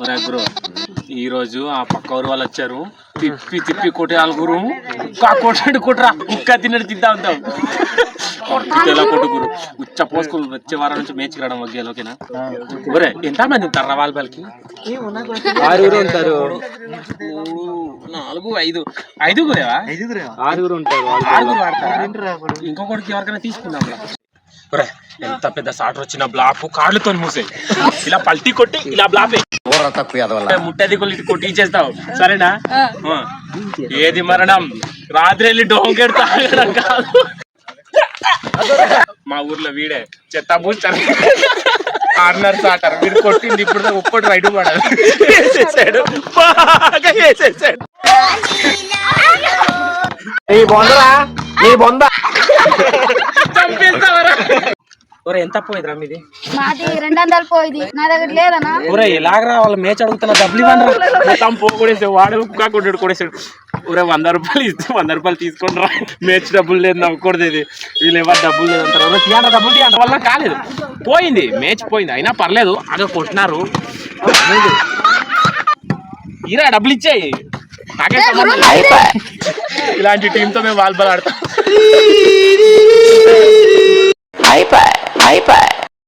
గురు ఈ రోజు ఆ పక్క ఊరు వాళ్ళు వచ్చారు. తిప్పి తిప్పి కొట్టే గురు కొట్టండి కొట్టరా కుక్క తిన్నట్టు తింటా ఉంటాం. కొట్టుకులా కొట్టుకురు ఉచ్చ పోసుకుని వచ్చే వారం నుంచి మేచికి రావడం వగ్గాలి. ఓకేనా ఒరే ఎంత మంది ఉంటారు వాళ్ళ వాళ్ళకి? 6 ఉంటారు. 4 5 ఐదుగురేవా? 6 ఉంటారు. 6 వాడతారా? ఇంకొకటికి ఎవరికైనా తీసుకుందాం. ఎంత పెద్ద సాటర్ వచ్చిన బ్లాక్ కాళ్ళతో మూసే ఇలా పల్టీ కొట్టి ఇలా బ్లాపే ముట్టది కొట్టి ఇచ్చేస్తావు. సరేనా? ఏది మరణం రాత్రి వెళ్ళి డోంకెట్ తాగడం కాదు. మా ఊర్లో వీడే చెత్త పూస్తారు కార్నర్ సాటర్ వీడు కొట్టింది. ఇప్పుడు ఒక్కటి రైట్ పడాలి వేసేసాడు బాగా వేసేసాడు. నీ బొందరా నీ బొంద చంపేస్తావరా? ఒరే ఎంత పోయిద్రా మీది? మాది 200 పోయింది. నా దగ్గర లేదనా? ఒరే ఎలాగరా వాళ్ళ మేచ్ అడుగుతున్నా డబ్బులు ఇవ్వండి. మొత్తం పోగొడేసాడు వాడు కొట్టాడు కొడేసాడు. ఒరే 100 రూపాయలు ఇస్తే 100 రూపాయలు తీసుకొని రా. మేచ్ డబ్బులు లేదు నవ్వకూడదు. ఇది వీళ్ళు ఎవరు డబ్బులు లేదు అంటారు. తీయండి డబ్బులు తీయండి వల్ల కాలేదు. పోయింది మేచ్ పోయింది. అయినా పర్లేదు అదే కొట్టినారు. ఈరా డబ్బులు ఇచ్చాయి. ఇలాంటి టీంతో మేము వాలీబాల్ ఆడతాం.